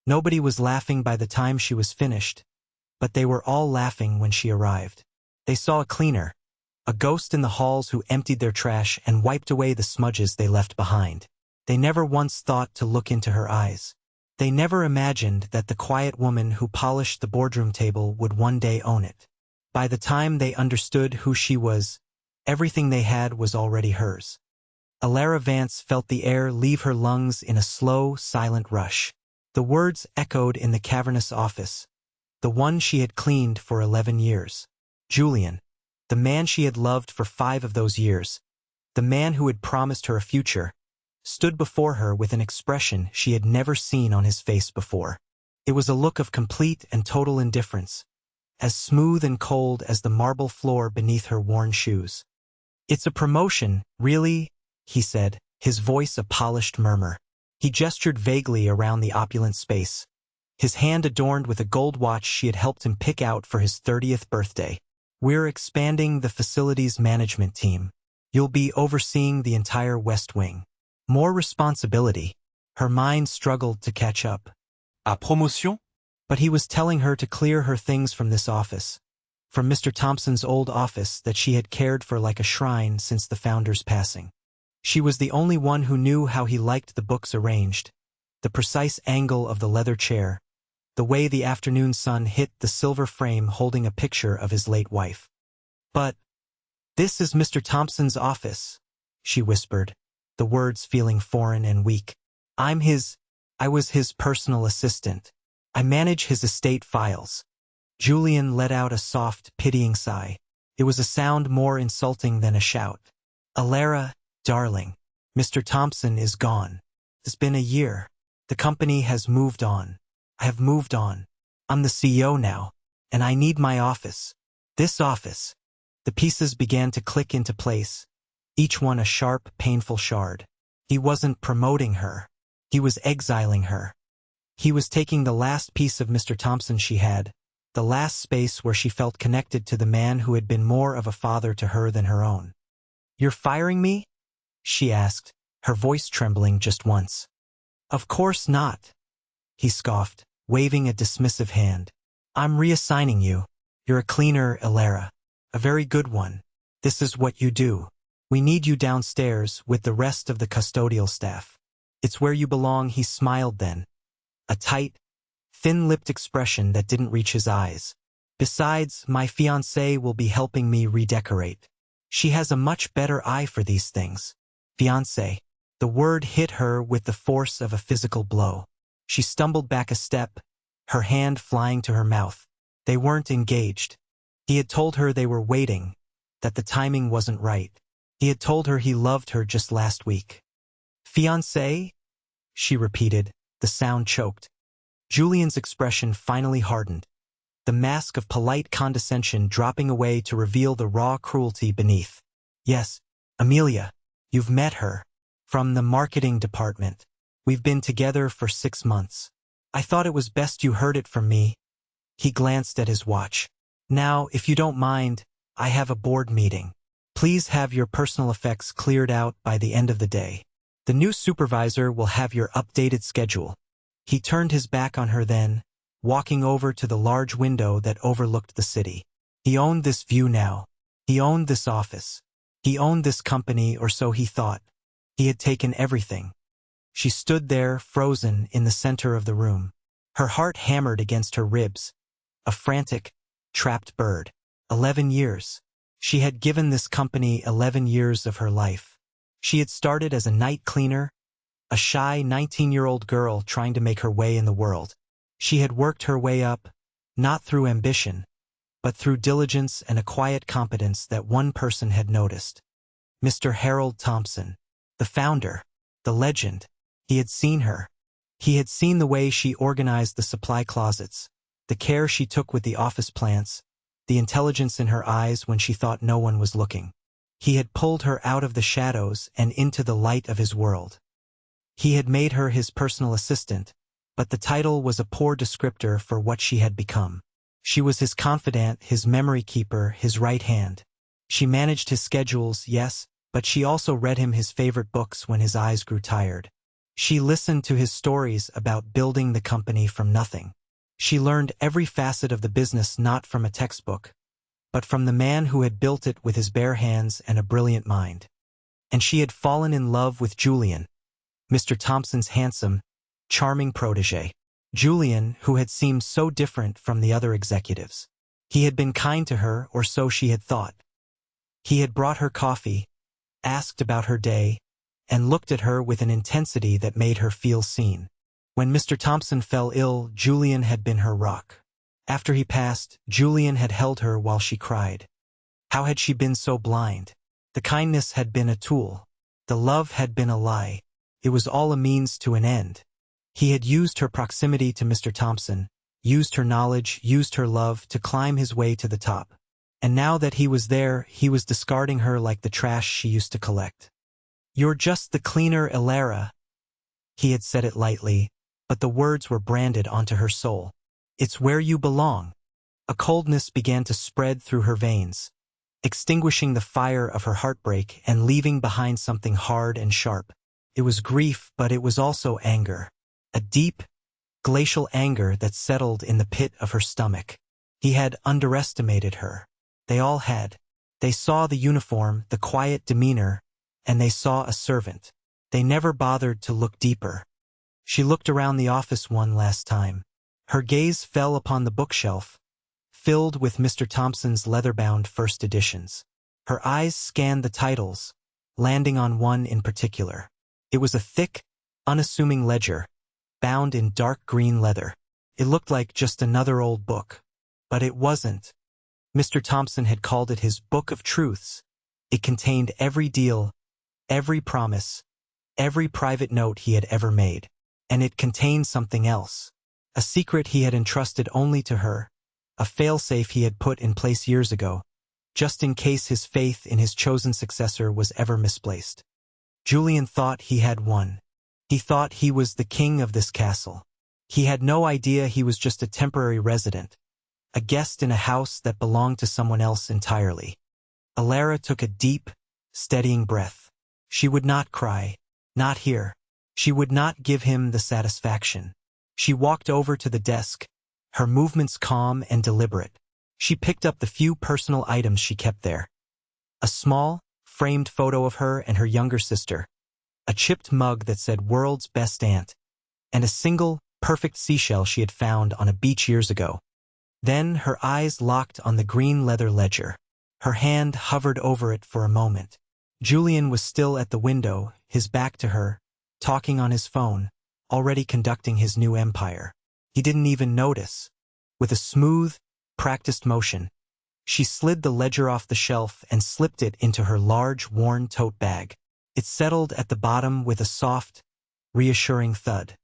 Nobody was laughing by the time she was finished, but they were all laughing when she arrived. They saw a cleaner, a ghost in the halls who emptied their trash and wiped away the smudges they left behind. They never once thought to look into her eyes. They never imagined that the quiet woman who polished the boardroom table would one day own it. By the time they understood who she was, everything they had was already hers. Alara Vance felt the air leave her lungs in a slow, silent rush. The words echoed in the cavernous office, the one she had cleaned for 11 years. Julian, the man she had loved for 5 of those years, the man who had promised her a future, stood before her with an expression she had never seen on his face before. It was a look of complete and total indifference, as smooth and cold as the marble floor beneath her worn shoes. "It's a promotion, really?" he said, his voice a polished murmur. He gestured vaguely around the opulent space, his hand adorned with a gold watch she had helped him pick out for his 30th birthday. "We're expanding the facilities management team. You'll be overseeing the entire West Wing. More responsibility." Her mind struggled to catch up. A promotion? But he was telling her to clear her things from this office, from Mr. Thompson's old office that she had cared for like a shrine since the founder's passing. She was the only one who knew how he liked the books arranged, the precise angle of the leather chair, the way the afternoon sun hit the silver frame holding a picture of his late wife. "But this is Mr. Thompson's office," she whispered, the words feeling foreign and weak. I was his personal assistant. I manage his estate files." Julian let out a soft, pitying sigh. It was a sound more insulting than a shout. "Alara, darling, Mr. Thompson is gone. It's been a year. The company has moved on. I have moved on. I'm the CEO now, and I need my office. This office." The pieces began to click into place, each one a sharp, painful shard. He wasn't promoting her. He was exiling her. He was taking the last piece of Mr. Thompson she had, the last space where she felt connected to the man who had been more of a father to her than her own. "You're firing me?" she asked, her voice trembling just once. "Of course not," he scoffed, waving a dismissive hand. "I'm reassigning you. You're a cleaner, Alara. A very good one. This is what you do. We need you downstairs with the rest of the custodial staff. It's where you belong." He smiled then, a tight, thin-lipped expression that didn't reach his eyes. "Besides, my fiancée will be helping me redecorate. She has a much better eye for these things." Fiancé. The word hit her with the force of a physical blow. She stumbled back a step, her hand flying to her mouth. They weren't engaged. He had told her they were waiting, that the timing wasn't right. He had told her he loved her just last week. "Fiancé?" she repeated, the sound choked. Julian's expression finally hardened, the mask of polite condescension dropping away to reveal the raw cruelty beneath. "Yes, Amelia, you've met her. From the marketing department. We've been together for 6 months. I thought it was best you heard it from me." He glanced at his watch. "Now, if you don't mind, I have a board meeting. Please have your personal effects cleared out by the end of the day. The new supervisor will have your updated schedule." He turned his back on her then, walking over to the large window that overlooked the city. He owned this view now. He owned this office. He owned this company, or so he thought. He had taken everything. She stood there, frozen, in the center of the room. Her heart hammered against her ribs. A frantic, trapped bird. 11 years. She had given this company 11 years of her life. She had started as a night cleaner, a shy 19-year-old girl trying to make her way in the world. She had worked her way up, not through ambition, but through diligence and a quiet competence that one person had noticed. Mr. Harold Thompson, the founder, the legend. He had seen her. He had seen the way she organized the supply closets, the care she took with the office plants, the intelligence in her eyes when she thought no one was looking. He had pulled her out of the shadows and into the light of his world. He had made her his personal assistant, but the title was a poor descriptor for what she had become. She was his confidant, his memory keeper, his right hand. She managed his schedules, yes, but she also read him his favorite books when his eyes grew tired. She listened to his stories about building the company from nothing. She learned every facet of the business not from a textbook, but from the man who had built it with his bare hands and a brilliant mind. And she had fallen in love with Julian, Mr. Thompson's handsome, charming protégé. Julian, who had seemed so different from the other executives. He had been kind to her, or so she had thought. He had brought her coffee, asked about her day, and looked at her with an intensity that made her feel seen. When Mr. Thompson fell ill, Julian had been her rock. After he passed, Julian had held her while she cried. How had she been so blind? The kindness had been a tool. The love had been a lie. It was all a means to an end. He had used her proximity to Mr. Thompson, used her knowledge, used her love to climb his way to the top. And now that he was there, he was discarding her like the trash she used to collect. "You're just the cleaner Elara." He had said it lightly, but the words were branded onto her soul. "It's where you belong." A coldness began to spread through her veins, extinguishing the fire of her heartbreak and leaving behind something hard and sharp. It was grief, but it was also anger. A deep, glacial anger that settled in the pit of her stomach. He had underestimated her. They all had. They saw the uniform, the quiet demeanor, and they saw a servant. They never bothered to look deeper. She looked around the office one last time. Her gaze fell upon the bookshelf, filled with Mr. Thompson's leather-bound first editions. Her eyes scanned the titles, landing on one in particular. It was a thick, unassuming ledger, bound in dark green leather. It looked like just another old book. But it wasn't. Mr. Thompson had called it his Book of Truths. It contained every deal, every promise, every private note he had ever made. And it contained something else. A secret he had entrusted only to her, a failsafe he had put in place years ago, just in case his faith in his chosen successor was ever misplaced. Julian thought he had won. He thought he was the king of this castle. He had no idea he was just a temporary resident, a guest in a house that belonged to someone else entirely. Elara took a deep, steadying breath. She would not cry, not here. She would not give him the satisfaction. She walked over to the desk, her movements calm and deliberate. She picked up the few personal items she kept there. A small, framed photo of her and her younger sister, a chipped mug that said "World's Best Aunt," and a single, perfect seashell she had found on a beach years ago. Then her eyes locked on the green leather ledger. Her hand hovered over it for a moment. Julian was still at the window, his back to her, talking on his phone, already conducting his new empire. He didn't even notice. With a smooth, practiced motion, she slid the ledger off the shelf and slipped it into her large, worn tote bag. It settled at the bottom with a soft, reassuring thud.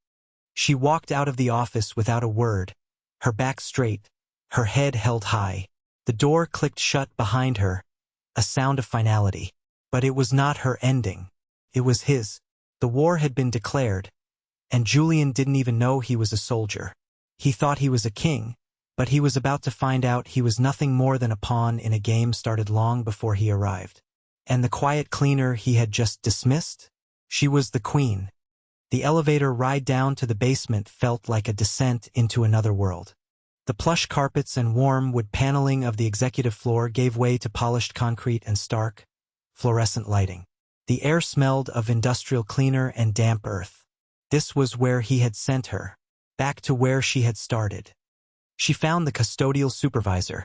She walked out of the office without a word, her back straight, her head held high. The door clicked shut behind her, a sound of finality. But it was not her ending. It was his. The war had been declared, and Julian didn't even know he was a soldier. He thought he was a king, but he was about to find out he was nothing more than a pawn in a game started long before he arrived. And the quiet cleaner he had just dismissed? She was the queen. The elevator ride down to the basement felt like a descent into another world. The plush carpets and warm wood paneling of the executive floor gave way to polished concrete and stark, fluorescent lighting. The air smelled of industrial cleaner and damp earth. This was where he had sent her, back to where she had started. She found the custodial supervisor,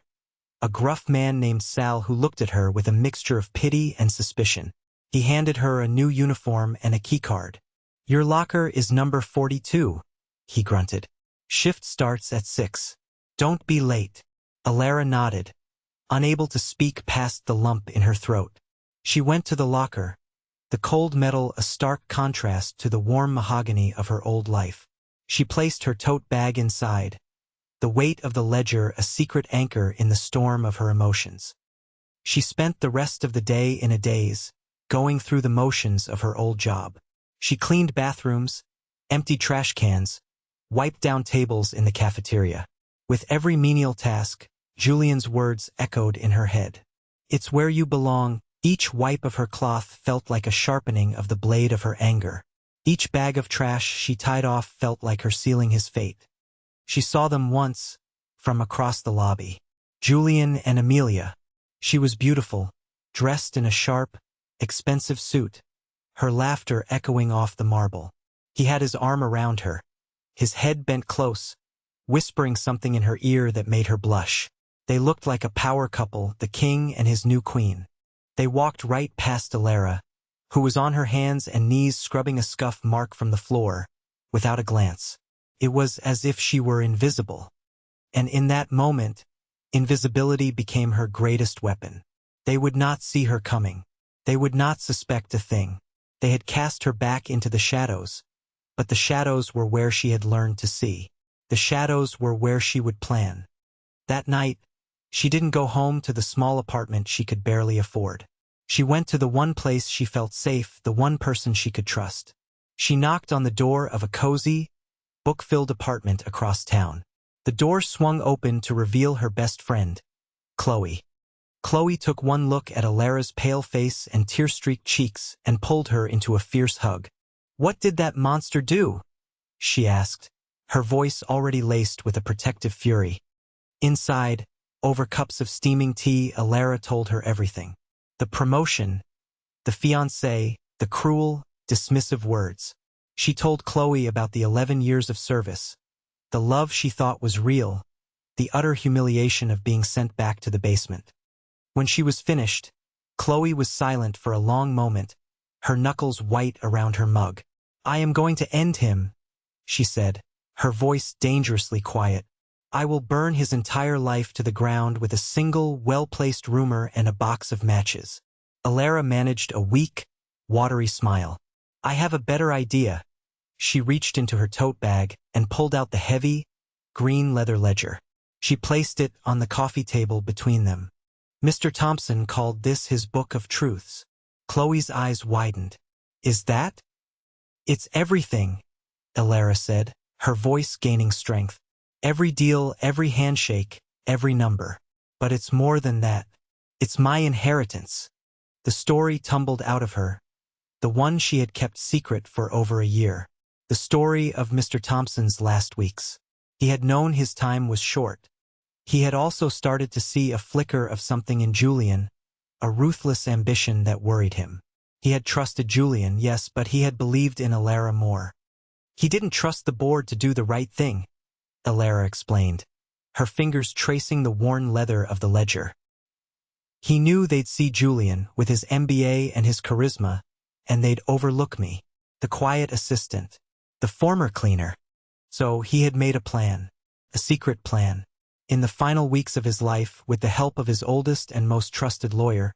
a gruff man named Sal who looked at her with a mixture of pity and suspicion. He handed her a new uniform and a keycard. "Your locker is number 42, he grunted. "Shift starts at 6. Don't be late." Elara nodded, unable to speak past the lump in her throat. She went to the locker, the cold metal a stark contrast to the warm mahogany of her old life. She placed her tote bag inside, the weight of the ledger a secret anchor in the storm of her emotions. She spent the rest of the day in a daze, going through the motions of her old job. She cleaned bathrooms, emptied trash cans, wiped down tables in the cafeteria. With every menial task, Julian's words echoed in her head. "It's where you belong." Each wipe of her cloth felt like a sharpening of the blade of her anger. Each bag of trash she tied off felt like her sealing his fate. She saw them once, from across the lobby. Julian and Amelia. She was beautiful, dressed in a sharp, expensive suit, her laughter echoing off the marble. He had his arm around her, his head bent close, whispering something in her ear that made her blush. They looked like a power couple, the king and his new queen. They walked right past Alara, who was on her hands and knees scrubbing a scuff mark from the floor, without a glance. It was as if she were invisible. And in that moment, invisibility became her greatest weapon. They would not see her coming. They would not suspect a thing. They had cast her back into the shadows, but the shadows were where she had learned to see. The shadows were where she would plan. That night, she didn't go home to the small apartment she could barely afford. She went to the one place she felt safe, the one person she could trust. She knocked on the door of a cozy, book-filled apartment across town. The door swung open to reveal her best friend, Chloe. Chloe took one look at Alara's pale face and tear-streaked cheeks and pulled her into a fierce hug. "What did that monster do?" she asked, her voice already laced with a protective fury. Inside, over cups of steaming tea, Alara told her everything. The promotion, the fiancé, the cruel, dismissive words. She told Chloe about the 11 years of service, the love she thought was real, the utter humiliation of being sent back to the basement. When she was finished, Chloe was silent for a long moment, her knuckles white around her mug. "I am going to end him," she said, her voice dangerously quiet. "I will burn his entire life to the ground with a single, well-placed rumor and a box of matches." Alara managed a weak, watery smile. "I have a better idea." She reached into her tote bag and pulled out the heavy, green leather ledger. She placed it on the coffee table between them. Mr. Thompson called this his Book of Truths. Chloe's eyes widened. "Is that?" "It's everything," Alara said, her voice gaining strength. "Every deal, every handshake, every number. But it's more than that. It's my inheritance." The story tumbled out of her, the one she had kept secret for over a year. The story of Mr. Thompson's last weeks. He had known his time was short. He had also started to see a flicker of something in Julian, a ruthless ambition that worried him. He had trusted Julian, yes, but he had believed in Alara more. "He didn't trust the board to do the right thing," Alara explained, her fingers tracing the worn leather of the ledger. "He knew they'd see Julian, with his MBA and his charisma, and they'd overlook me, the quiet assistant, the former cleaner. So he had made a plan, a secret plan. In the final weeks of his life, with the help of his oldest and most trusted lawyer,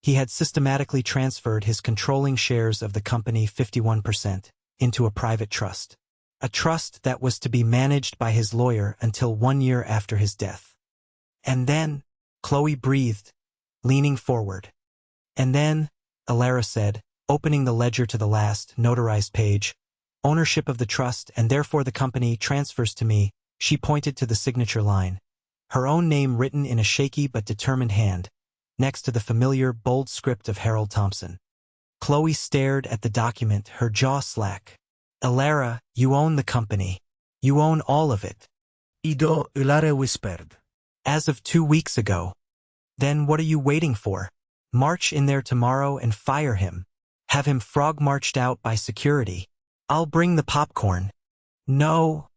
he had systematically transferred his controlling shares of the company 51% into a private trust. A trust that was to be managed by his lawyer until 1 year after his death. And then, Chloe breathed, leaning forward. "And then," Alara said, opening the ledger to the last, notarized page, "ownership of the trust and therefore the company transfers to me." She pointed to the signature line, her own name written in a shaky but determined hand, next to the familiar, bold script of Harold Thompson. Chloe stared at the document, her jaw slack. "Alara, you own the company. You own all of it." Ido, Alara whispered. "As of 2 weeks ago. Then what are you waiting for? March in there tomorrow and fire him. Have him frog-marched out by security. I'll bring the popcorn." "No,"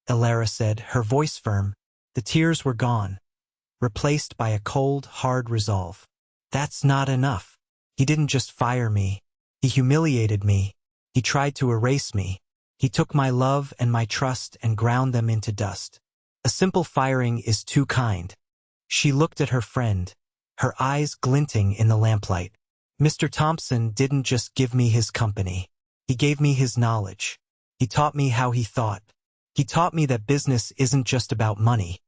Alara said, her voice firm. The tears were gone, replaced by a cold, hard resolve. "That's not enough. He didn't just fire me. He humiliated me. He tried to erase me. He took my love and my trust and ground them into dust. A simple firing is too kind." She looked at her friend, her eyes glinting in the lamplight. "Mr. Thompson didn't just give me his company. He gave me his knowledge. He taught me how he thought. He taught me that business isn't just about money.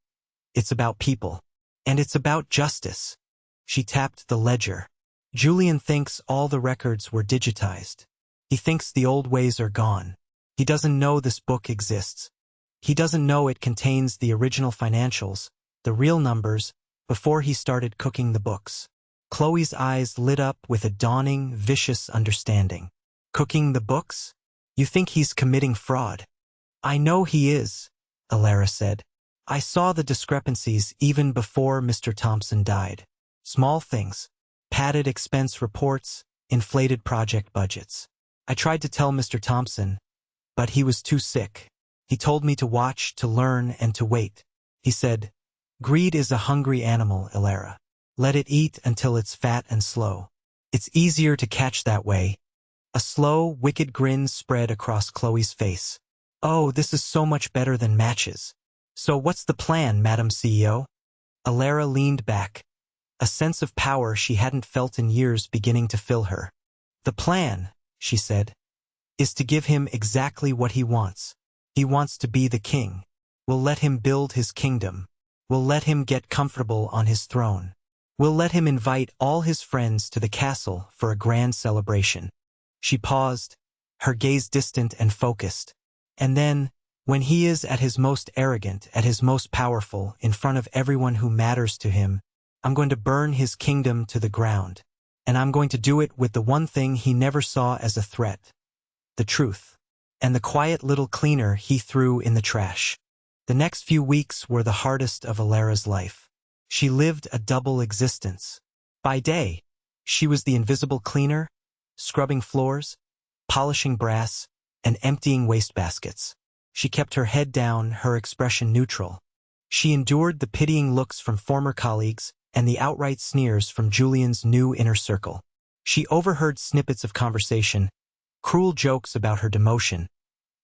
It's about people. And it's about justice." She tapped the ledger. "Julian thinks all the records were digitized. He thinks the old ways are gone. He doesn't know this book exists. He doesn't know it contains the original financials, the real numbers, before he started cooking the books." Chloe's eyes lit up with a dawning, vicious understanding. "Cooking the books?" You think he's committing fraud? I know he is, Alara said. I saw the discrepancies even before Mr. Thompson died. Small things. Padded expense reports, inflated project budgets. I tried to tell Mr. Thompson, but he was too sick. He told me to watch, to learn, and to wait. He said, "Greed is a hungry animal, Alara. Let it eat until it's fat and slow. It's easier to catch that way." A slow, wicked grin spread across Chloe's face. "Oh, this is so much better than matches. So what's the plan, Madam CEO?" Alara leaned back, a sense of power she hadn't felt in years beginning to fill her. "The plan," she said, "is to give him exactly what he wants. He wants to be the king. We'll let him build his kingdom. We'll let him get comfortable on his throne. We'll let him invite all his friends to the castle for a grand celebration." She paused, her gaze distant and focused. "And then, when he is at his most arrogant, at his most powerful, in front of everyone who matters to him, I'm going to burn his kingdom to the ground. And I'm going to do it with the one thing he never saw as a threat. The truth. And the quiet little cleaner he threw in the trash." The next few weeks were the hardest of Alara's life. She lived a double existence. By day, she was the invisible cleaner, scrubbing floors, polishing brass, and emptying wastebaskets. She kept her head down, her expression neutral. She endured the pitying looks from former colleagues and the outright sneers from Julian's new inner circle. She overheard snippets of conversation, cruel jokes about her demotion,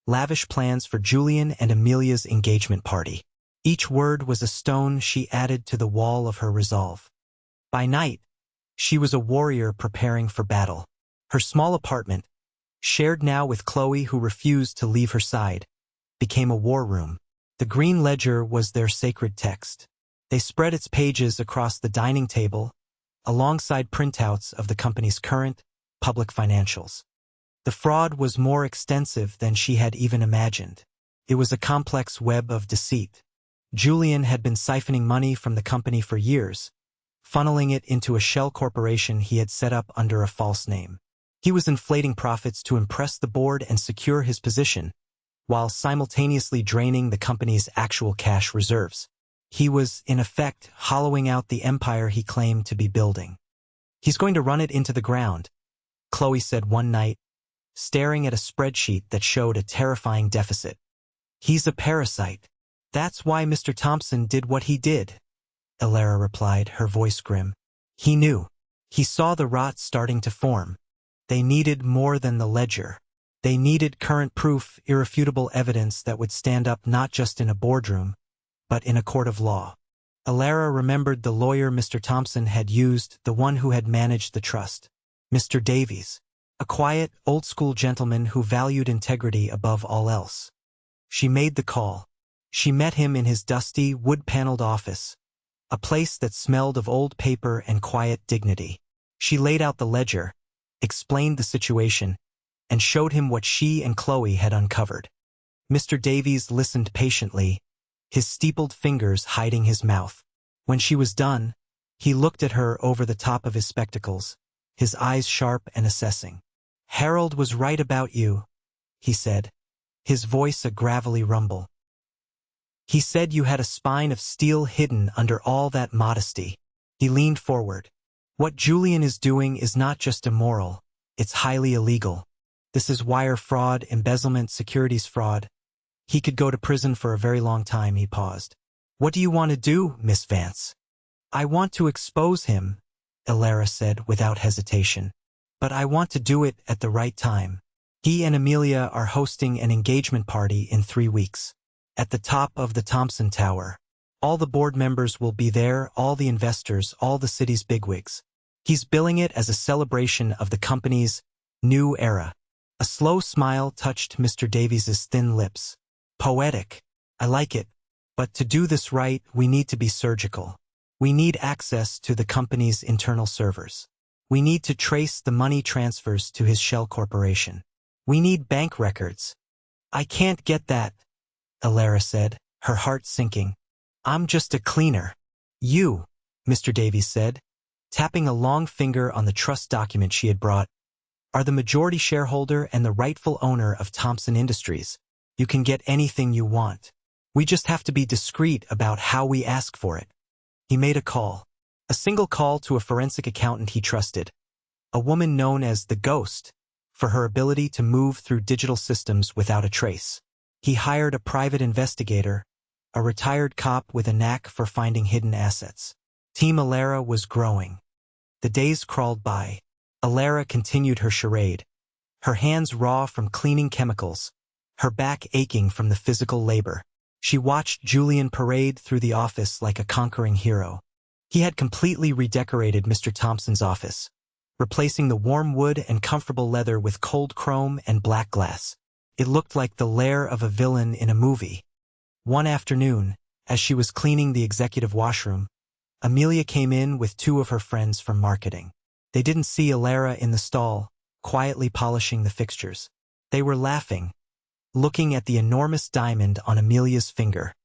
lavish plans for Julian and Amelia's engagement party. Each word was a stone she added to the wall of her resolve. By night, she was a warrior preparing for battle. Her small apartment, shared now with Chloe who refused to leave her side, became a war room. The green ledger was their sacred text. They spread its pages across the dining table, alongside printouts of the company's current, public financials. The fraud was more extensive than she had even imagined. It was a complex web of deceit. Julian had been siphoning money from the company for years, funneling it into a shell corporation he had set up under a false name. He was inflating profits to impress the board and secure his position, while simultaneously draining the company's actual cash reserves. He was, in effect, hollowing out the empire he claimed to be building. "He's going to run it into the ground," Chloe said one night, staring at a spreadsheet that showed a terrifying deficit. "He's a parasite. That's why Mr. Thompson did what he did," Alara replied, her voice grim. "He knew. He saw the rot starting to form. They needed more than the ledger. They needed current proof, irrefutable evidence that would stand up not just in a boardroom, but in a court of law." Alara remembered the lawyer Mr. Thompson had used, the one who had managed the trust. Mr. Davies, a quiet, old-school gentleman who valued integrity above all else. She made the call. She met him in his dusty, wood-paneled office, a place that smelled of old paper and quiet dignity. She laid out the ledger, explained the situation, and showed him what she and Chloe had uncovered. Mr. Davies listened patiently, his steepled fingers hiding his mouth. When she was done, he looked at her over the top of his spectacles, his eyes sharp and assessing. "Harold was right about you," he said, his voice a gravelly rumble. "He said you had a spine of steel hidden under all that modesty." He leaned forward. "What Julian is doing is not just immoral, it's highly illegal. This is wire fraud, embezzlement, securities fraud. He could go to prison for a very long time." He paused. "What do you want to do, Miss Vance?" "I want to expose him," Alara said without hesitation. "But I want to do it at the right time. He and Amelia are hosting an engagement party in 3 weeks. At the top of the Thompson Tower. All the board members will be there, all the investors, all the city's bigwigs. He's billing it as a celebration of the company's new era." A slow smile touched Mr. Davies's thin lips. "Poetic. I like it. But to do this right, we need to be surgical. We need access to the company's internal servers. We need to trace the money transfers to his shell corporation. We need bank records." "I can't get that," Alara said, her heart sinking. "I'm just a cleaner." "You," Mr. Davies said, tapping a long finger on the trust document she had brought, are the majority shareholder and the rightful owner of Thompson Industries. You can get anything you want. We just have to be discreet about how we ask for it. He made a call. A single call to a forensic accountant he trusted. A woman known as the Ghost, for her ability to move through digital systems without a trace. He hired a private investigator, a retired cop with a knack for finding hidden assets. Team Alara was growing. The days crawled by. Alara continued her charade. Her hands raw from cleaning chemicals, her back aching from the physical labor. She watched Julian parade through the office like a conquering hero. He had completely redecorated Mr. Thompson's office, replacing the warm wood and comfortable leather with cold chrome and black glass. It looked like the lair of a villain in a movie. One afternoon, as she was cleaning the executive washroom, Amelia came in with two of her friends from marketing. They didn't see Alara in the stall, quietly polishing the fixtures. They were laughing, looking at the enormous diamond on Amelia's finger.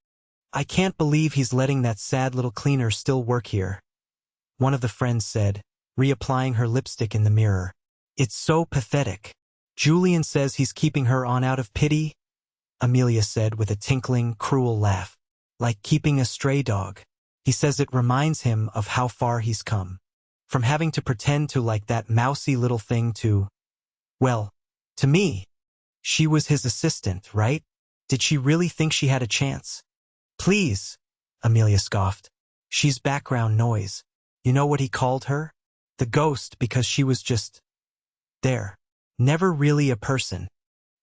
"I can't believe he's letting that sad little cleaner still work here," one of the friends said, reapplying her lipstick in the mirror. "It's so pathetic." "Julian says he's keeping her on out of pity," Amelia said with a tinkling, cruel laugh. "Like keeping a stray dog. He says it reminds him of how far he's come. From having to pretend to like that mousy little thing to, well, to me. She was his assistant, right? Did she really think she had a chance?" "Please," Amelia scoffed. "She's background noise. You know what he called her? The Ghost, because she was just there. Never really a person."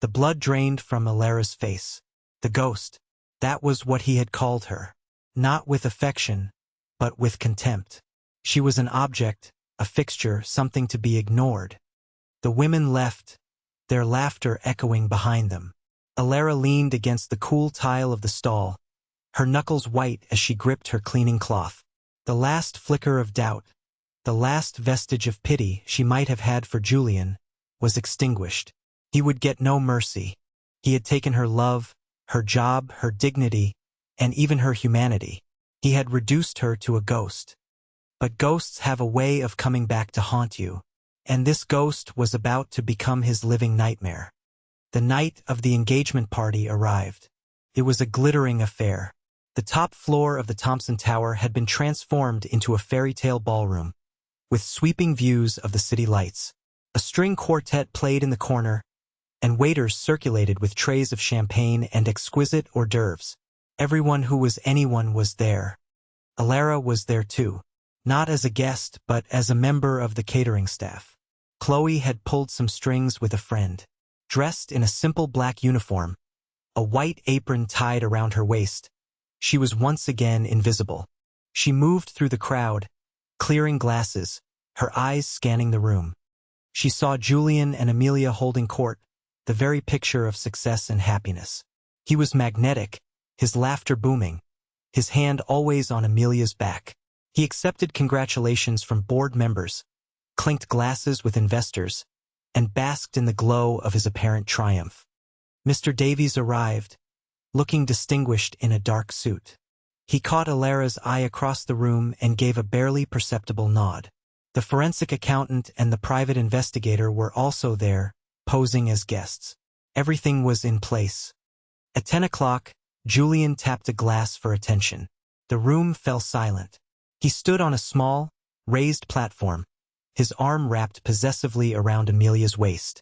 The blood drained from Alara's face. The Ghost. That was what he had called her. Not with affection, but with contempt. She was an object, a fixture, something to be ignored. The women left, their laughter echoing behind them. Alara leaned against the cool tile of the stall, her knuckles white as she gripped her cleaning cloth. The last flicker of doubt, the last vestige of pity she might have had for Julian, was extinguished. He would get no mercy. He had taken her love, her job, her dignity, and even her humanity. He had reduced her to a ghost. But ghosts have a way of coming back to haunt you. And this ghost was about to become his living nightmare. The night of the engagement party arrived. It was a glittering affair. The top floor of the Thompson Tower had been transformed into a fairy tale ballroom, with sweeping views of the city lights. A string quartet played in the corner, and waiters circulated with trays of champagne and exquisite hors d'oeuvres. Everyone who was anyone was there. Alara was there too, not as a guest but as a member of the catering staff. Chloe had pulled some strings with a friend. Dressed in a simple black uniform, a white apron tied around her waist, she was once again invisible. She moved through the crowd, clearing glasses, her eyes scanning the room. She saw Julian and Amelia holding court, the very picture of success and happiness. He was magnetic, his laughter booming, his hand always on Amelia's back. He accepted congratulations from board members, clinked glasses with investors, and basked in the glow of his apparent triumph. Mr. Davies arrived, looking distinguished in a dark suit. He caught Alara's eye across the room and gave a barely perceptible nod. The forensic accountant and the private investigator were also there, posing as guests. Everything was in place. At 10 o'clock, Julian tapped a glass for attention. The room fell silent. He stood on a small, raised platform, his arm wrapped possessively around Amelia's waist.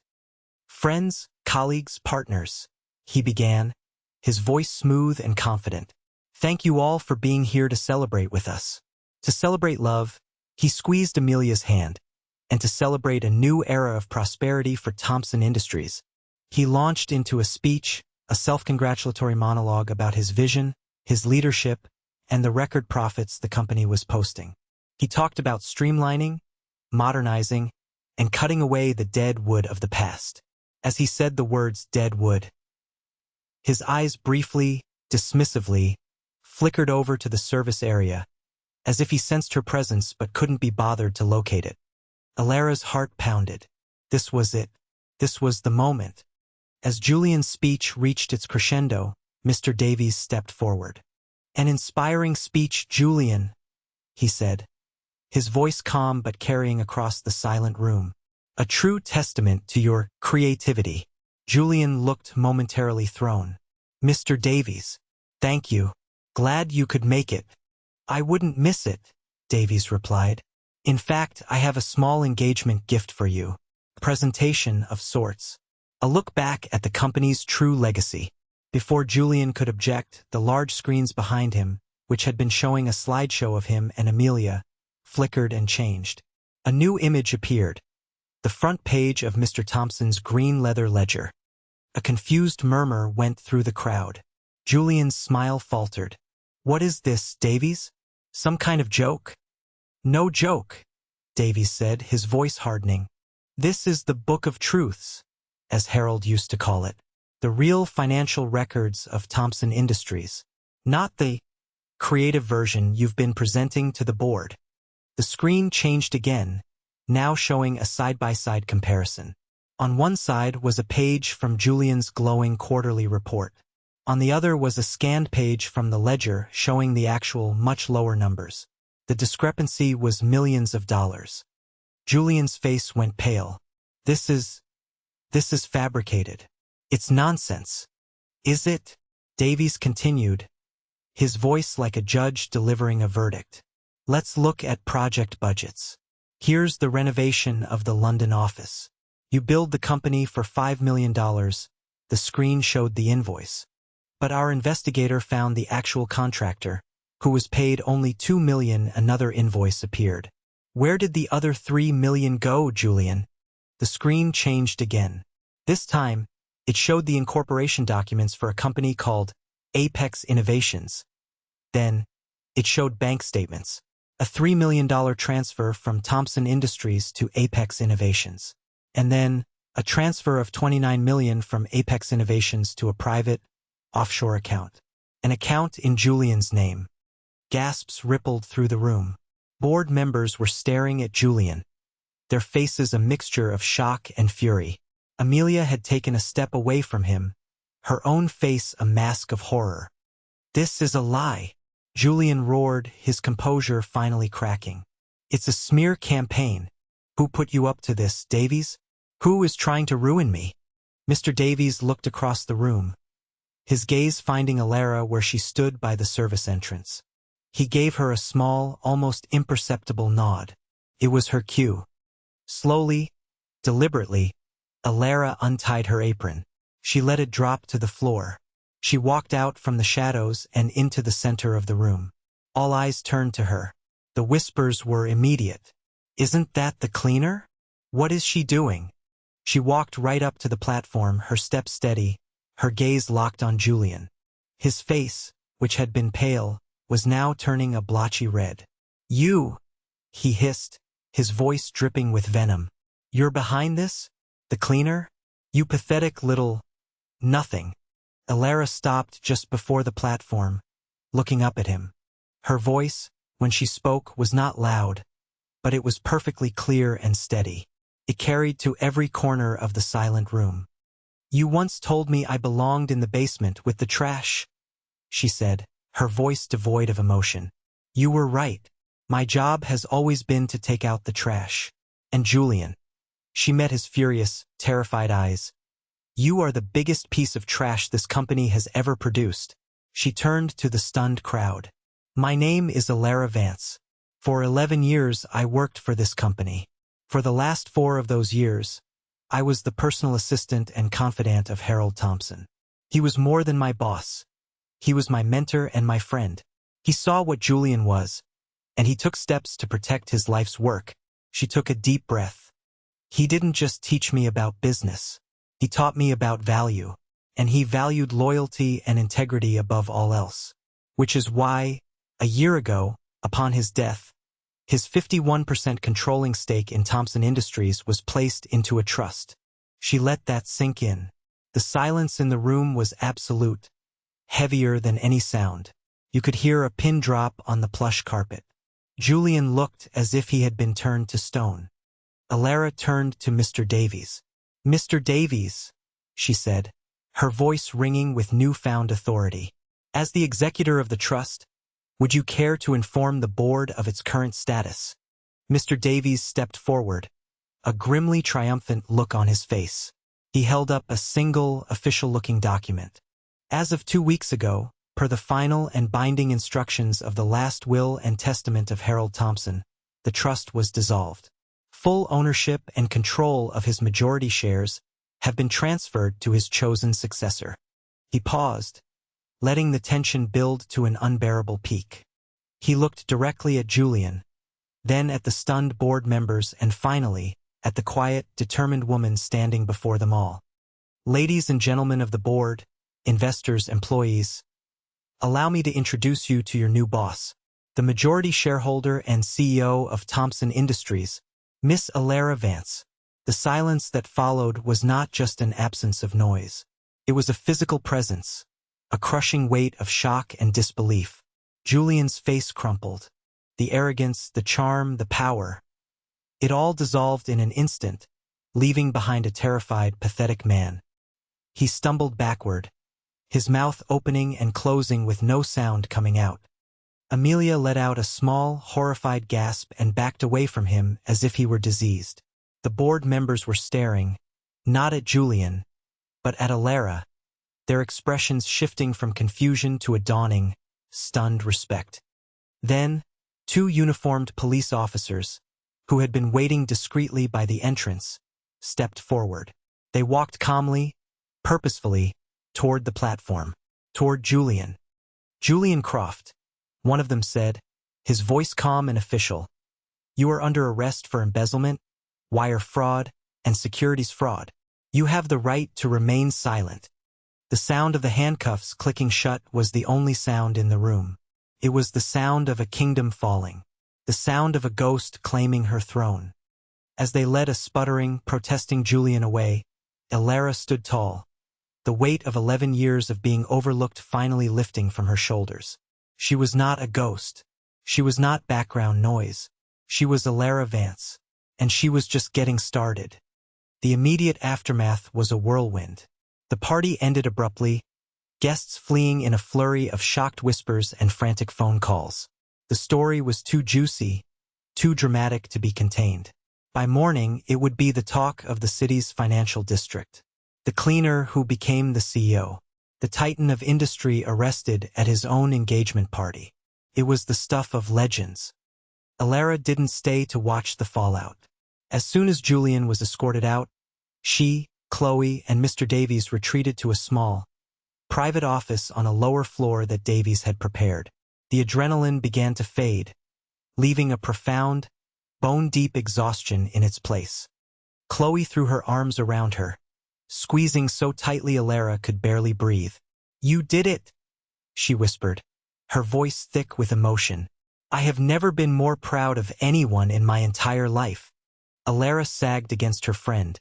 "Friends, colleagues, partners," he began, his voice smooth and confident. "Thank you all for being here to celebrate with us. To celebrate love," he squeezed Amelia's hand, "and to celebrate a new era of prosperity for Thompson Industries." He launched into a speech, a self-congratulatory monologue about his vision, his leadership, and the record profits the company was posting. He talked about streamlining, modernizing, and cutting away the dead wood of the past. As he said the words "dead wood," his eyes briefly, dismissively, flickered over to the service area, as if he sensed her presence but couldn't be bothered to locate it. Alara's heart pounded. This was it. This was the moment. As Julian's speech reached its crescendo, Mr. Davies stepped forward. "An inspiring speech, Julian," he said, his voice calm but carrying across the silent room. A true testament to your creativity. Julian looked momentarily thrown. Mr. Davies. Thank you. Glad you could make it. I wouldn't miss it, Davies replied. In fact, I have a small engagement gift for you. A presentation of sorts. A look back at the company's true legacy. Before Julian could object, the large screens behind him, which had been showing a slideshow of him and Amelia, flickered and changed. A new image appeared. The front page of Mr. Thompson's green leather ledger. A confused murmur went through the crowd. Julian's smile faltered. What is this, Davies? Some kind of joke? No joke, Davies said, his voice hardening. This is the Book of Truths, as Harold used to call it. The real financial records of Thompson Industries. Not the creative version you've been presenting to the board. The screen changed again, now showing a side-by-side comparison. On one side was a page from Julian's glowing quarterly report. On the other was a scanned page from the ledger showing the actual, much lower numbers. The discrepancy was millions of dollars. Julian's face went pale. This is fabricated. It's nonsense. Is it? Davies continued, his voice like a judge delivering a verdict. Let's look at project budgets. Here's the renovation of the London office. You billed the company for $5 million. The screen showed the invoice. But our investigator found the actual contractor, who was paid only $2 million. Another invoice appeared. Where did the other $3 million go, Julian? The screen changed again. This time, it showed the incorporation documents for a company called Apex Innovations. Then, it showed bank statements. A $3 million transfer from Thompson Industries to Apex Innovations. And then, a transfer of $29 million from Apex Innovations to a private, offshore account. An account in Julian's name. Gasps rippled through the room. Board members were staring at Julian, their faces a mixture of shock and fury. Amelia had taken a step away from him, her own face a mask of horror. This is a lie, Julian roared, his composure finally cracking. It's a smear campaign. Who put you up to this, Davies? Who is trying to ruin me? Mr. Davies looked across the room, his gaze finding Alara where she stood by the service entrance. He gave her a small, almost imperceptible nod. It was her cue. Slowly, deliberately, Alara untied her apron. She let it drop to the floor. She walked out from the shadows and into the center of the room. All eyes turned to her. The whispers were immediate. Isn't that the cleaner? What is she doing? She walked right up to the platform, her step steady, her gaze locked on Julian. His face, which had been pale, was now turning a blotchy red. You, he hissed, his voice dripping with venom. You're behind this? The cleaner? You pathetic little... nothing. Alara stopped just before the platform, looking up at him. Her voice, when she spoke, was not loud, but it was perfectly clear and steady. It carried to every corner of the silent room. You once told me I belonged in the basement with the trash, she said, her voice devoid of emotion. You were right. My job has always been to take out the trash. And Julian. She met his furious, terrified eyes. You are the biggest piece of trash this company has ever produced. She turned to the stunned crowd. My name is Alara Vance. For 11 years I worked for this company. For the last 4 of those years, I was the personal assistant and confidant of Harold Thompson. He was more than my boss. He was my mentor and my friend. He saw what Julian was, and he took steps to protect his life's work. She took a deep breath. He didn't just teach me about business. He taught me about value, and he valued loyalty and integrity above all else. Which is why, a year ago, upon his death, his 51% controlling stake in Thompson Industries was placed into a trust. She let that sink in. The silence in the room was absolute, heavier than any sound. You could hear a pin drop on the plush carpet. Julian looked as if he had been turned to stone. Alara turned to Mr. Davies. Mr. Davies, she said, her voice ringing with newfound authority. As the executor of the trust, would you care to inform the board of its current status? Mr. Davies stepped forward, a grimly triumphant look on his face. He held up a single, official-looking document. As of 2 weeks ago, per the final and binding instructions of the last will and testament of Harold Thompson, the trust was dissolved. Full ownership and control of his majority shares have been transferred to his chosen successor. He paused, letting the tension build to an unbearable peak. He looked directly at Julian, then at the stunned board members, and finally, at the quiet, determined woman standing before them all. Ladies and gentlemen of the board, investors, employees, allow me to introduce you to your new boss, the majority shareholder and CEO of Thompson Industries, Miss Alara Vance. The silence that followed was not just an absence of noise. It was a physical presence, a crushing weight of shock and disbelief. Julian's face crumpled. The arrogance, the charm, the power. It all dissolved in an instant, leaving behind a terrified, pathetic man. He stumbled backward, his mouth opening and closing with no sound coming out. Amelia let out a small, horrified gasp and backed away from him as if he were diseased. The board members were staring, not at Julian, but at Alara, their expressions shifting from confusion to a dawning, stunned respect. Then, 2 uniformed police officers, who had been waiting discreetly by the entrance, stepped forward. They walked calmly, purposefully, toward the platform, toward Julian. "Julian Croft," one of them said, his voice calm and official. "You are under arrest for embezzlement, wire fraud, and securities fraud. You have the right to remain silent." The sound of the handcuffs clicking shut was the only sound in the room. It was the sound of a kingdom falling, the sound of a ghost claiming her throne. As they led a sputtering, protesting Julian away, Alara stood tall, the weight of 11 years of being overlooked finally lifting from her shoulders. She was not a ghost. She was not background noise. She was Alara Vance, and she was just getting started. The immediate aftermath was a whirlwind. The party ended abruptly, guests fleeing in a flurry of shocked whispers and frantic phone calls. The story was too juicy, too dramatic to be contained. By morning, it would be the talk of the city's financial district. The cleaner who became the CEO, the titan of industry arrested at his own engagement party. It was the stuff of legends. Alara didn't stay to watch the fallout. As soon as Julian was escorted out, she, Chloe, and Mr. Davies retreated to a small, private office on a lower floor that Davies had prepared. The adrenaline began to fade, leaving a profound, bone-deep exhaustion in its place. Chloe threw her arms around her, squeezing so tightly Alara could barely breathe. "You did it," she whispered, her voice thick with emotion. "I have never been more proud of anyone in my entire life." Alara sagged against her friend,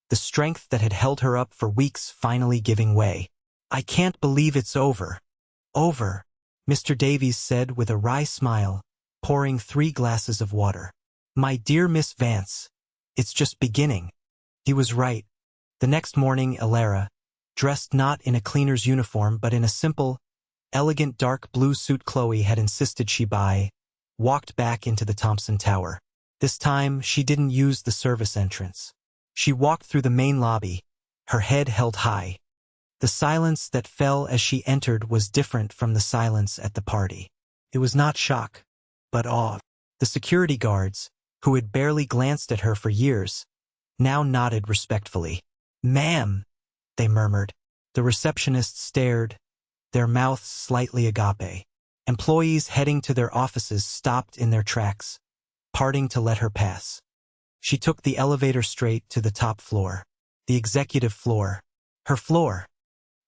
the strength that had held her up for weeks finally giving way. "I can't believe it's over." "Over," Mr. Davies said with a wry smile, pouring 3 glasses of water. "My dear Miss Vance, it's just beginning." He was right. The next morning, Alara, dressed not in a cleaner's uniform but in a simple, elegant dark blue suit Chloe had insisted she buy, walked back into the Thompson Tower. This time, she didn't use the service entrance. She walked through the main lobby, her head held high. The silence that fell as she entered was different from the silence at the party. It was not shock, but awe. The security guards, who had barely glanced at her for years, now nodded respectfully. "Ma'am," they murmured. The receptionists stared, their mouths slightly agape. Employees heading to their offices stopped in their tracks, parting to let her pass. She took the elevator straight to the top floor, the executive floor, her floor.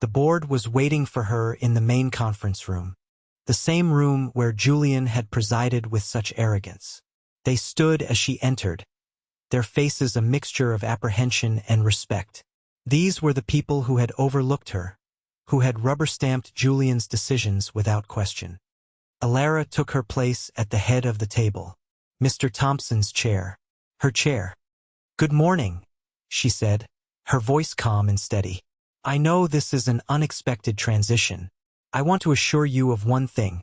The board was waiting for her in the main conference room, the same room where Julian had presided with such arrogance. They stood as she entered, their faces a mixture of apprehension and respect. These were the people who had overlooked her, who had rubber-stamped Julian's decisions without question. Alara took her place at the head of the table, Mr. Thompson's chair, her chair. "Good morning," she said, her voice calm and steady. "I know this is an unexpected transition. I want to assure you of one thing.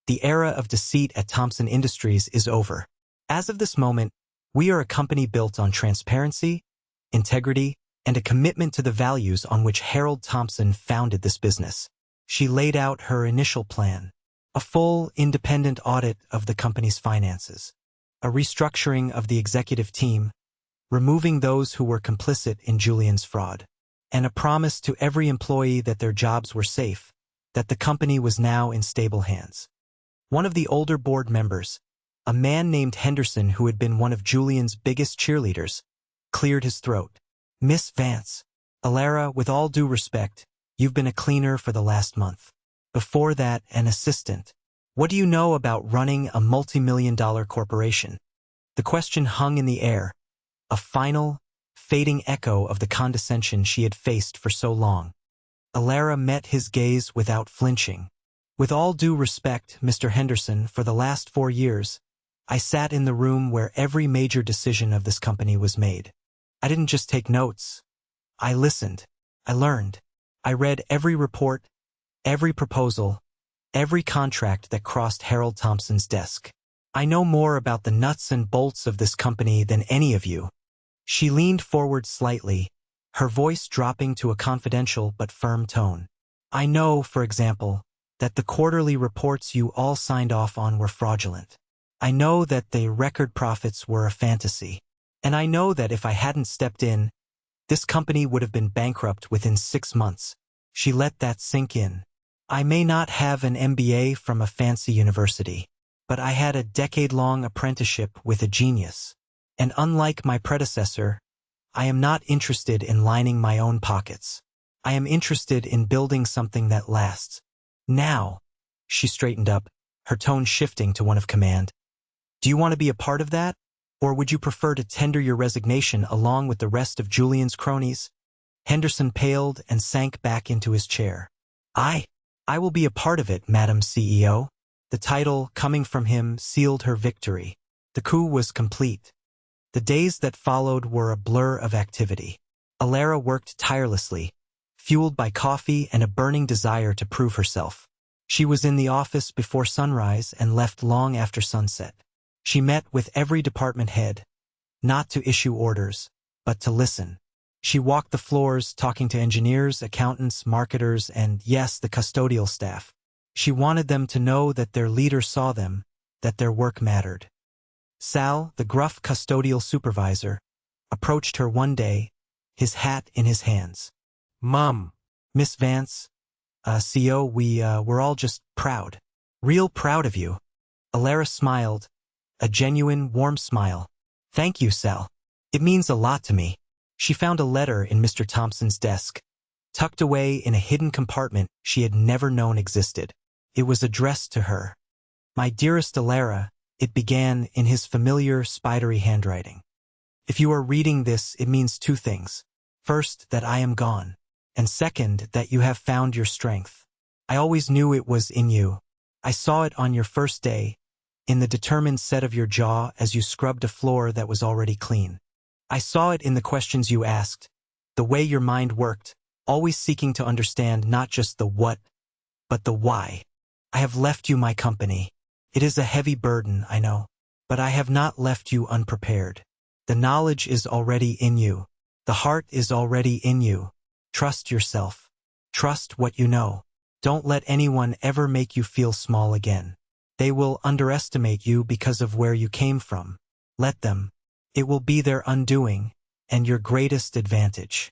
The era of deceit at Thompson Industries is over. As of this moment, We are a company built on transparency, integrity, and a commitment to the values on which Harold Thompson founded this business. She laid out her initial plan: a full, independent audit of the company's finances, a restructuring of the executive team, removing those who were complicit in Julian's fraud, and a promise to every employee that their jobs were safe, that the company was now in stable hands. One of the older board members, a man named Henderson who had been one of Julian's biggest cheerleaders, cleared his throat. "Miss Vance, Alara, with all due respect, you've been a cleaner for the last month. Before that, an assistant. What do you know about running a multi-million-dollar corporation?" The question hung in the air, a final, fading echo of the condescension she had faced for so long. Alara met his gaze without flinching. "With all due respect, Mr. Henderson, for the last 4 years, I sat in the room where every major decision of this company was made. I didn't just take notes. I listened. I learned. I read every report, every proposal, every contract that crossed Harold Thompson's desk. I know more about the nuts and bolts of this company than any of you." She leaned forward slightly, her voice dropping to a confidential but firm tone. "I know, for example, that the quarterly reports you all signed off on were fraudulent. I know that the record profits were a fantasy. And I know that if I hadn't stepped in, this company would have been bankrupt within 6 months." She let that sink in. "I may not have an MBA from a fancy university, but I had a decade-long apprenticeship with a genius. And unlike my predecessor, I am not interested in lining my own pockets. I am interested in building something that lasts. Now," she straightened up, her tone shifting to one of command. "Do you want to be a part of that? Or would you prefer to tender your resignation along with the rest of Julian's cronies?" Henderson paled and sank back into his chair. I will be a part of it, Madam CEO." The title, coming from him, sealed her victory. The coup was complete. The days that followed were a blur of activity. Alara worked tirelessly, fueled by coffee and a burning desire to prove herself. She was in the office before sunrise and left long after sunset. She met with every department head, not to issue orders, but to listen. She walked the floors, talking to engineers, accountants, marketers, and, yes, the custodial staff. She wanted them to know that their leader saw them, that their work mattered. Sal, the gruff custodial supervisor, approached her one day, his hat in his hands. Mom. "Miss Vance, CO, we're all just proud. Real proud of you." Alara smiled, a genuine, warm smile. "Thank you, Sal. It means a lot to me." She found a letter in Mr. Thompson's desk, tucked away in a hidden compartment she had never known existed. It was addressed to her. "My dearest Alara," it began in his familiar, spidery handwriting. "If you are reading this, it means 2 things. First, that I am gone. And second, that you have found your strength. I always knew it was in you. I saw it on your first day, in the determined set of your jaw as you scrubbed a floor that was already clean. I saw it in the questions you asked, the way your mind worked, always seeking to understand not just the what, but the why. I have left you my company. It is a heavy burden, I know, but I have not left you unprepared. The knowledge is already in you. The heart is already in you. Trust yourself. Trust what you know. Don't let anyone ever make you feel small again. They will underestimate you because of where you came from. Let them. It will be their undoing, and your greatest advantage.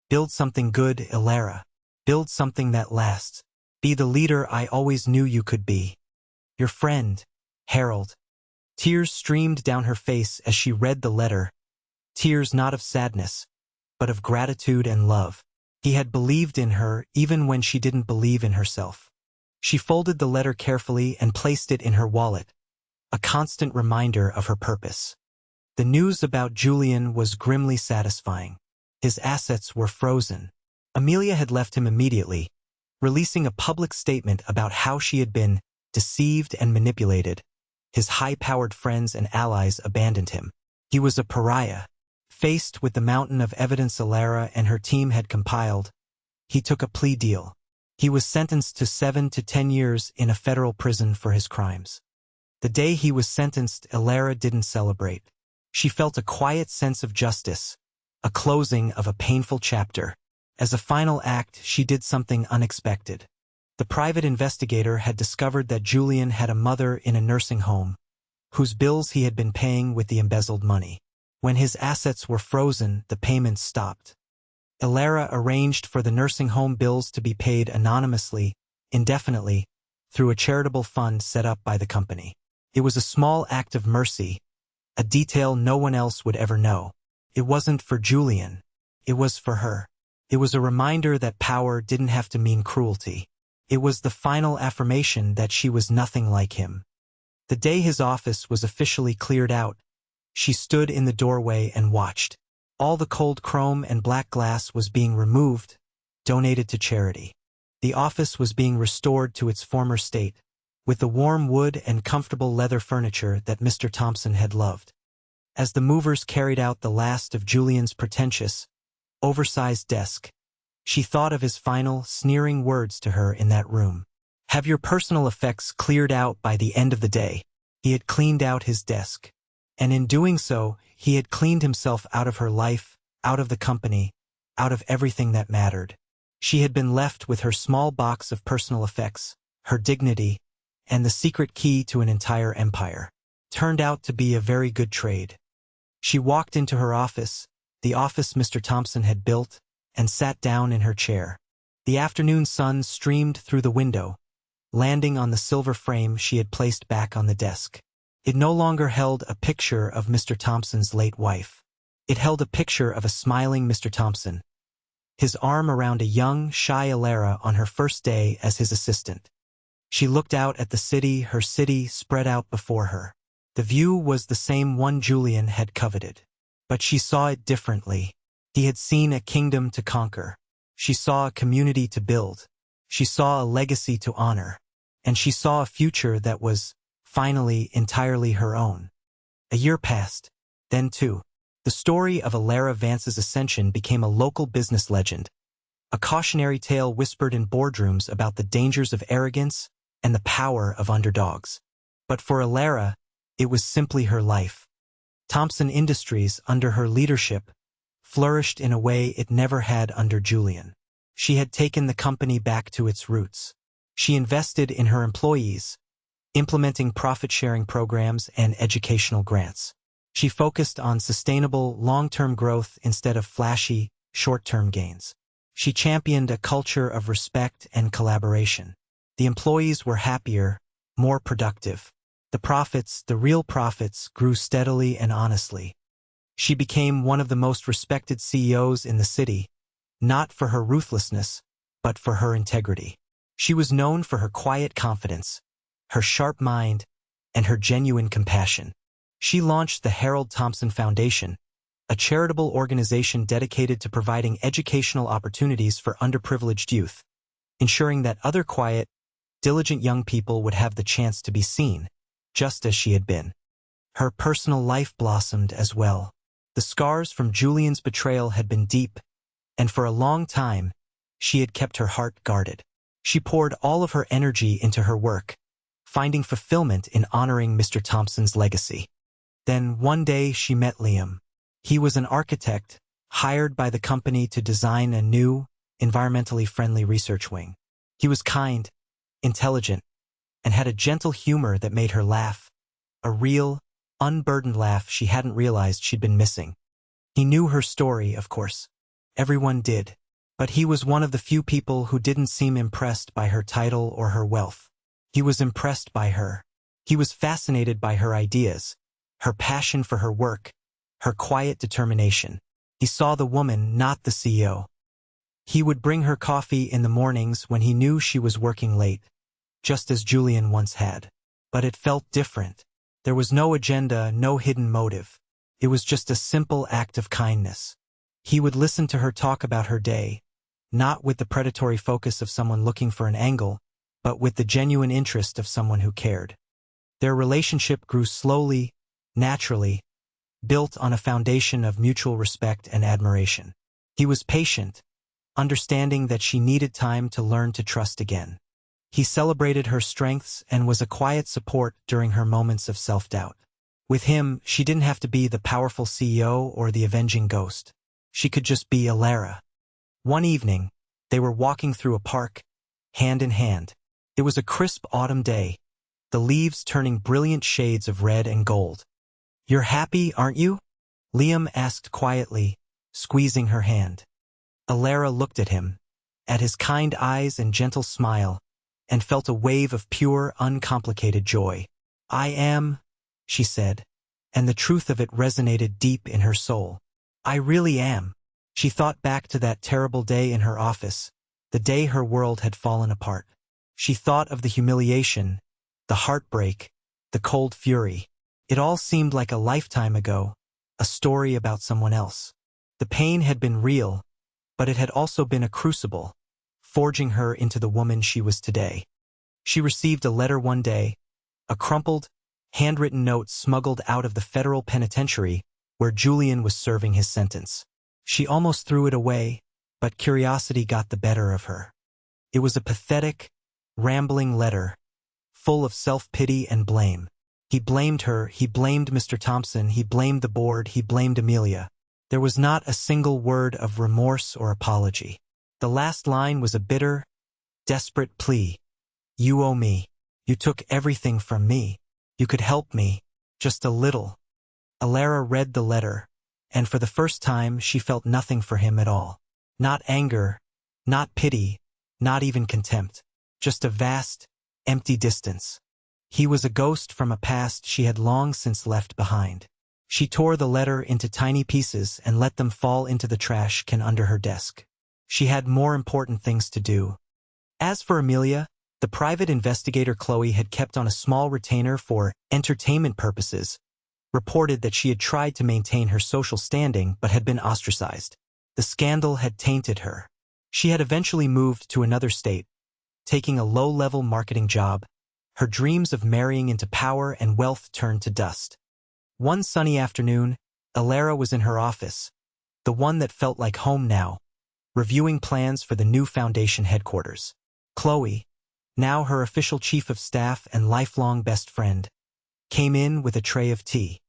Build something good, Alara. Build something that lasts. Be the leader I always knew you could be. Your friend, Harold." Tears streamed down her face as she read the letter. Tears not of sadness, but of gratitude and love. He had believed in her even when she didn't believe in herself. She folded the letter carefully and placed it in her wallet, a constant reminder of her purpose. The news about Julian was grimly satisfying. His assets were frozen. Amelia had left him immediately, releasing a public statement about how she had been deceived and manipulated. His high-powered friends and allies abandoned him. He was a pariah. Faced with the mountain of evidence Alara and her team had compiled, he took a plea deal. He was sentenced to 7 to 10 years in a federal prison for his crimes. The day he was sentenced, Alara didn't celebrate. She felt a quiet sense of justice, a closing of a painful chapter. As a final act, she did something unexpected. The private investigator had discovered that Julian had a mother in a nursing home, whose bills he had been paying with the embezzled money. When his assets were frozen, the payments stopped. Elara arranged for the nursing home bills to be paid anonymously, indefinitely, through a charitable fund set up by the company. It was a small act of mercy, a detail no one else would ever know. It wasn't for Julian. It was for her. It was a reminder that power didn't have to mean cruelty. It was the final affirmation that she was nothing like him. The day his office was officially cleared out, she stood in the doorway and watched. All the cold chrome and black glass was being removed, donated to charity. The office was being restored to its former state, with the warm wood and comfortable leather furniture that Mr. Thompson had loved. As the movers carried out the last of Julian's pretentious, oversized desk, she thought of his final, sneering words to her in that room. "Have your personal effects cleared out by the end of the day." He had cleaned out his desk. And in doing so, he had cleaned himself out of her life, out of the company, out of everything that mattered. She had been left with her small box of personal effects, her dignity, and the secret key to an entire empire. Turned out to be a very good trade. She walked into her office, the office Mr. Thompson had built, and sat down in her chair. The afternoon sun streamed through the window, landing on the silver frame she had placed back on the desk. It no longer held a picture of Mr. Thompson's late wife. It held a picture of a smiling Mr. Thompson, his arm around a young, shy Elara on her first day as his assistant. She looked out at the city, her city spread out before her. The view was the same one Julian had coveted. But she saw it differently. He had seen a kingdom to conquer. She saw a community to build. She saw a legacy to honor. And she saw a future that was, finally, entirely her own. A year passed. Then two. The story of Elara Vance's ascension became a local business legend, a cautionary tale whispered in boardrooms about the dangers of arrogance and the power of underdogs. But for Elara, it was simply her life. Thompson Industries, under her leadership, flourished in a way it never had under Julian. She had taken the company back to its roots. She invested in her employees, implementing profit-sharing programs and educational grants. She focused on sustainable, long-term growth instead of flashy, short-term gains. She championed a culture of respect and collaboration. The employees were happier, more productive. The profits, the real profits, grew steadily and honestly. She became one of the most respected CEOs in the city, not for her ruthlessness, but for her integrity. She was known for her quiet confidence, her sharp mind, and her genuine compassion. She launched the Harold Thompson Foundation, a charitable organization dedicated to providing educational opportunities for underprivileged youth, ensuring that other quiet, diligent young people would have the chance to be seen, just as she had been. Her personal life blossomed as well. The scars from Julian's betrayal had been deep, and for a long time, she had kept her heart guarded. She poured all of her energy into her work, finding fulfillment in honoring Mr. Thompson's legacy. Then one day she met Liam. He was an architect, hired by the company to design a new, environmentally friendly research wing. He was kind, intelligent, and had a gentle humor that made her laugh, a real, unburdened laugh she hadn't realized she'd been missing. He knew her story, of course. Everyone did. But he was one of the few people who didn't seem impressed by her title or her wealth. He was impressed by her. He was fascinated by her ideas, her passion for her work, her quiet determination. He saw the woman, not the CEO. He would bring her coffee in the mornings when he knew she was working late, just as Julian once had. But it felt different. There was no agenda, no hidden motive. It was just a simple act of kindness. He would listen to her talk about her day, not with the predatory focus of someone looking for an angle, but with the genuine interest of someone who cared. Their relationship grew slowly, naturally, built on a foundation of mutual respect and admiration. He was patient, understanding that she needed time to learn to trust again. He celebrated her strengths and was a quiet support during her moments of self-doubt. With him, she didn't have to be the powerful CEO or the avenging ghost. She could just be Alara. One evening, they were walking through a park, hand in hand. It was a crisp autumn day, the leaves turning brilliant shades of red and gold. "You're happy, aren't you?" Liam asked quietly, squeezing her hand. Alara looked at him, at his kind eyes and gentle smile, and felt a wave of pure, uncomplicated joy. "I am," she said, and the truth of it resonated deep in her soul. "I really am." She thought back to that terrible day in her office, the day her world had fallen apart. She thought of the humiliation, the heartbreak, the cold fury. It all seemed like a lifetime ago, a story about someone else. The pain had been real, but it had also been a crucible, forging her into the woman she was today. She received a letter one day, a crumpled, handwritten note smuggled out of the federal penitentiary where Julian was serving his sentence. She almost threw it away, but curiosity got the better of her. It was a pathetic, rambling letter, full of self-pity and blame. He blamed her, he blamed Mr. Thompson, he blamed the board, he blamed Amelia. There was not a single word of remorse or apology. The last line was a bitter, desperate plea. "You owe me. You took everything from me. You could help me, just a little." Alara read the letter, and for the first time she felt nothing for him at all. Not anger, not pity, not even contempt. Just a vast, empty distance. He was a ghost from a past she had long since left behind. She tore the letter into tiny pieces and let them fall into the trash can under her desk. She had more important things to do. As for Amelia, the private investigator Chloe had kept on a small retainer for entertainment purposes, reported that she had tried to maintain her social standing but had been ostracized. The scandal had tainted her. She had eventually moved to another state, taking a low-level marketing job. Her dreams of marrying into power and wealth turned to dust. One sunny afternoon, Alara was in her office, the one that felt like home now, reviewing plans for the new foundation headquarters. Chloe, now her official chief of staff and lifelong best friend, came in with a tray of tea.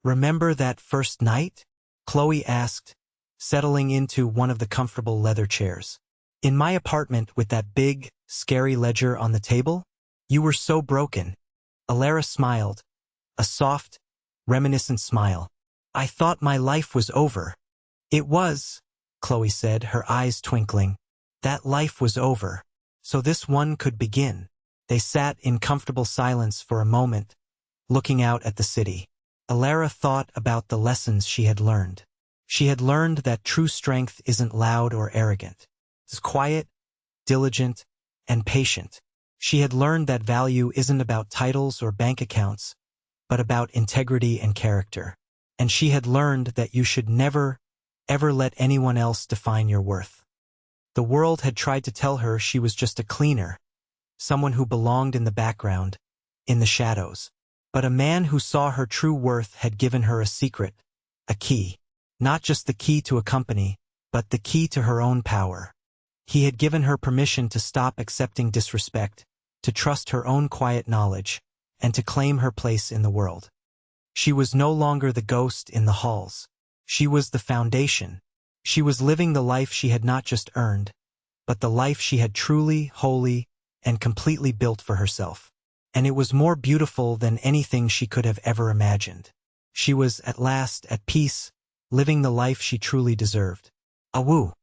"Remember that first night?" Chloe asked, settling into one of the comfortable leather chairs. "In my apartment with that big, scary ledger on the table? You were so broken." Alara smiled, a soft, reminiscent smile. "I thought my life was over." "It was," Chloe said, her eyes twinkling. "That life was over, so this one could begin." They sat in comfortable silence for a moment, looking out at the city. Alara thought about the lessons she had learned. She had learned that true strength isn't loud or arrogant. It's quiet, diligent, and patient. She had learned that value isn't about titles or bank accounts, but about integrity and character. And she had learned that you should never, ever let anyone else define your worth. The world had tried to tell her she was just a cleaner, someone who belonged in the background, in the shadows. But a man who saw her true worth had given her a secret, a key. Not just the key to a company, but the key to her own power. He had given her permission to stop accepting disrespect, to trust her own quiet knowledge, and to claim her place in the world. She was no longer the ghost in the halls. She was the foundation. She was living the life she had not just earned, but the life she had truly, wholly, and completely built for herself. And it was more beautiful than anything she could have ever imagined. She was, at last, at peace, living the life she truly deserved. Awoo!